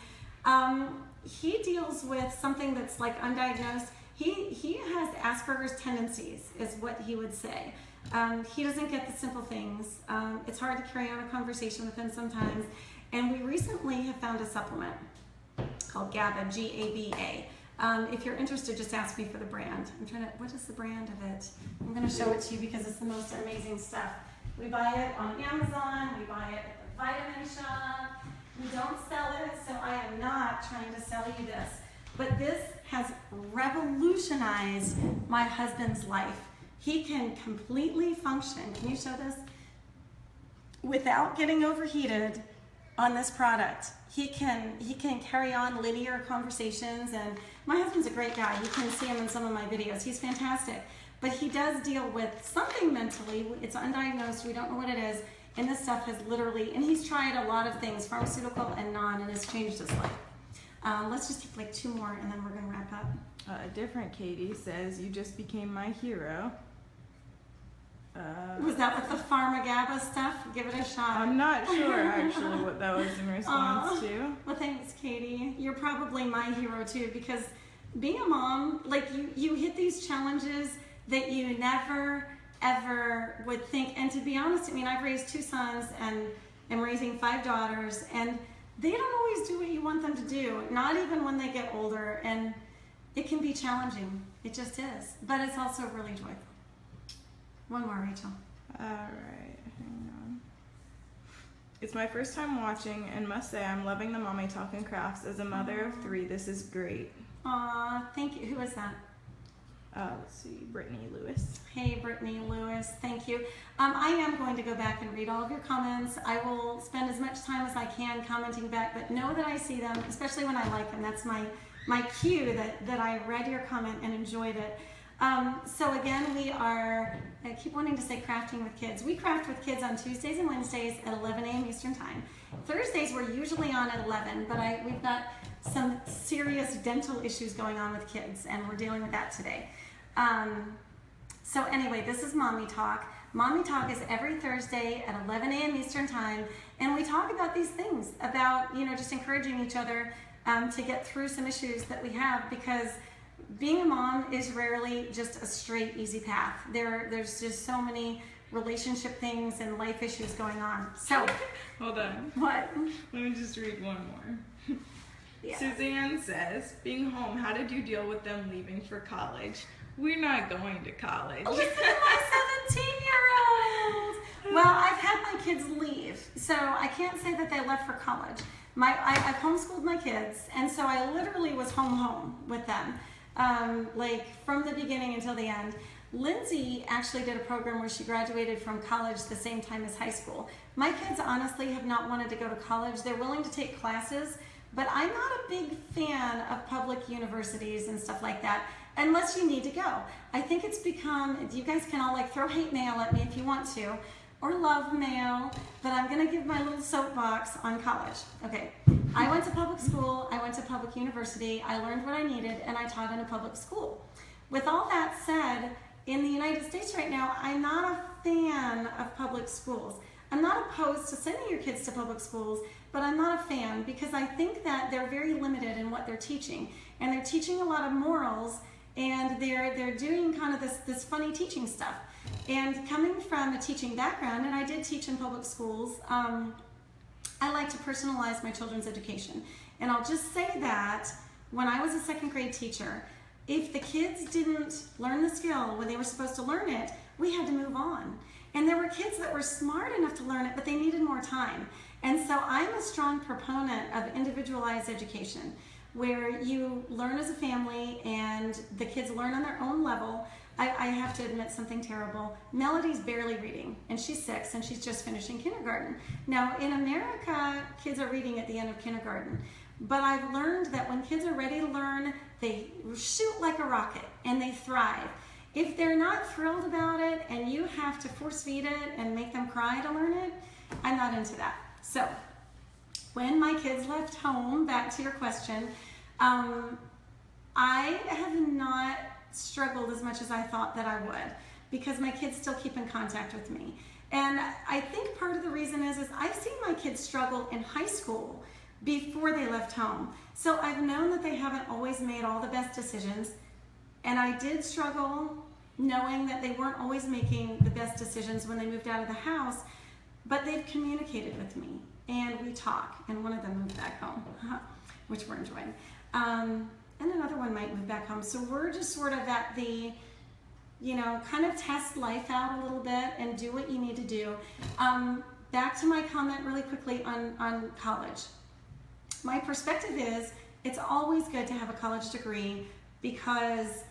he deals with something that's like undiagnosed. He has Asperger's tendencies, is what he would say. He doesn't get the simple things. It's hard to carry on a conversation with him sometimes. And we recently have found a supplement called GABA, G-A-B-A. If you're interested, just ask me for the brand. What is the brand of it? I'm going to show it to you because it's the most amazing stuff. We buy it on Amazon, we buy it at the vitamin shop. We don't sell it, so I am not trying to sell you this. But this has revolutionized my husband's life. He can completely function, can you show this? Without getting overheated on this product. He can carry on linear conversations, and my husband's a great guy. You can see him in some of my videos. He's fantastic. But he does deal with something mentally. It's undiagnosed, we don't know what it is, and this stuff has literally, and he's tried a lot of things, pharmaceutical and non, and it's changed his life. Let's just take like 2 more and then we're gonna wrap up. A different Katie says, you just became my hero. Was that with the Pharma-GABA stuff? Give it a shot. I'm not sure actually what that was in response to. Well, thanks, Katie. You're probably my hero too, because being a mom, like you hit these challenges that you never ever would think. And to be honest, I mean, I've raised 2 sons and am raising 5 daughters, and they don't always do what you want them to do, not even when they get older, and it can be challenging. It just is, but it's also really joyful. One more, Rachel. Alright, hang on. It's my first time watching and must say I'm loving the Mommy Talk and Crafts. As a mother of 3, this is great. Aw, thank you. Who is that? Let's see, Brittany Lewis. Hey, Brittany Lewis, thank you. I am going to go back and read all of your comments. I will spend as much time as I can commenting back, but know that I see them, especially when I like them. That's my cue that I read your comment and enjoyed it. So again, I keep wanting to say crafting with kids. We craft with kids on Tuesdays and Wednesdays at 11 a.m. Eastern Time. Thursdays we're usually on at 11, but we've got some serious dental issues going on with kids, and we're dealing with that today. So anyway, this is Mommy Talk. Mommy Talk is every Thursday at 11 a.m. Eastern Time, and we talk about these things, about just encouraging each other to get through some issues that we have, because being a mom is rarely just a straight, easy path. There's just so many relationship things and life issues going on. So, hold on. What? Let me just read one more. Yeah. Suzanne says, being home, how did you deal with them leaving for college? We're not going to college. Listen to my 17-year-old. Well, I've had my kids leave, so I can't say that they left for college. I've homeschooled my kids, and so I literally was home with them. Like from the beginning until the end. Lindsay actually did a program where she graduated from college the same time as high school. My kids honestly have not wanted to go to college. They're willing to take classes, but I'm not a big fan of public universities and stuff like that unless you need to go. I think it's become, you guys can all like throw hate mail at me if you want to, or love mail, but I'm gonna give my little soapbox on college. Okay, I went to public school, I went to public university, I learned what I needed, and I taught in a public school. With all that said, in the United States right now, I'm not a fan of public schools. I'm not opposed to sending your kids to public schools, but I'm not a fan because I think that they're very limited in what they're teaching. And they're teaching a lot of morals, and they're doing kind of this funny teaching stuff. And coming from a teaching background, and I did teach in public schools, I like to personalize my children's education. And I'll just say that when I was a 2nd grade teacher, if the kids didn't learn the skill when they were supposed to learn it, we had to move on. And there were kids that were smart enough to learn it, but they needed more time. And so I'm a strong proponent of individualized education, where you learn as a family and the kids learn on their own level. I have to admit something terrible. Melody's barely reading, and she's 6, and she's just finishing kindergarten. Now, in America, kids are reading at the end of kindergarten, but I've learned that when kids are ready to learn, they shoot like a rocket, and they thrive. If they're not thrilled about it, and you have to force feed it and make them cry to learn it, I'm not into that. So, when my kids left home, back to your question, I have not struggled as much as I thought that I would, because my kids still keep in contact with me. And I think part of the reason is I've seen my kids struggle in high school before they left home. So I've known that they haven't always made all the best decisions, and I did struggle knowing that they weren't always making the best decisions when they moved out of the house, but they've communicated with me, and we talk, and one of them moved back home, which we're enjoying. And another one might move back home. So we're just sort of at the, kind of test life out a little bit and do what you need to do. Back to my comment really quickly on college. My perspective is it's always good to have a college degree because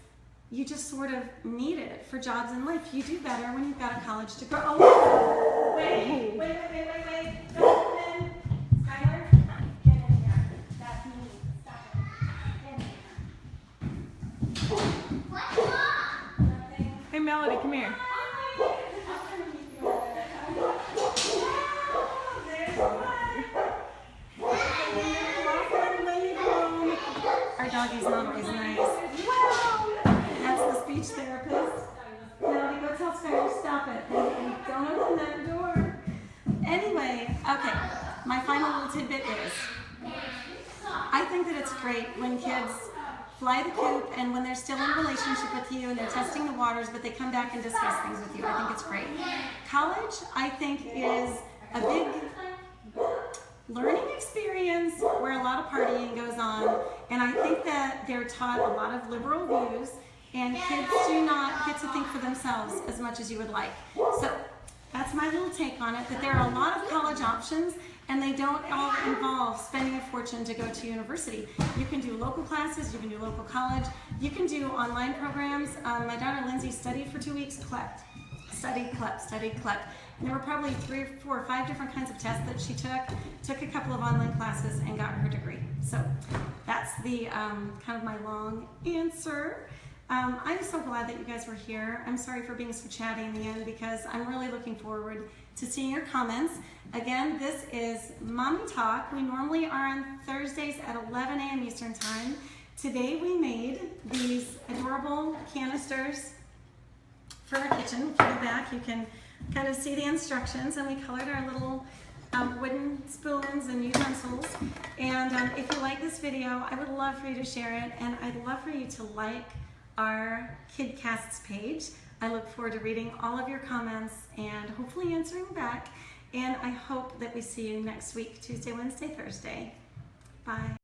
you just sort of need it for jobs in life. You do better when you've got a college degree. Oh, wait. Don't come in. Skylar, get in here. That's me. Stop it. Get in here. Hey Melody, come here. Our doggy's not always nice. Wow! That's the speech therapist. Melody, go tell Skylar, stop it. And don't open that door. Anyway, okay, my final little tidbit is, I think that it's great when kids fly the coop and when they're still in a relationship with you and they're testing the waters, but they come back and discuss things with you. I think it's great. College, I think, is a big learning experience where a lot of partying goes on, and I think that they're taught a lot of liberal views, and kids do not get to think for themselves as much as you would like. So that's my little take on it, that there are a lot of college options, and they don't all involve spending a fortune to go to university. You can do local classes, you can do local college, you can do online programs. My daughter Lindsay studied for 2 weeks, studied CLEP. And there were probably 3 or 4 or 5 different kinds of tests that she took a couple of online classes and got her degree. So that's the kind of my long answer. I'm so glad that you guys were here. I'm sorry for being so chatty in the end because I'm really looking forward to seeing your comments. Again, this is Mommy Talk. We normally are on Thursdays at 11 a.m. Eastern Time. Today we made these adorable canisters for our kitchen. If you go back, you can kind of see the instructions, and we colored our little wooden spoons and utensils. And if you like this video, I would love for you to share it, and I'd love for you to like our KidCasts page. I look forward to reading all of your comments and hopefully answering back. And I hope that we see you next week, Tuesday, Wednesday, Thursday. Bye.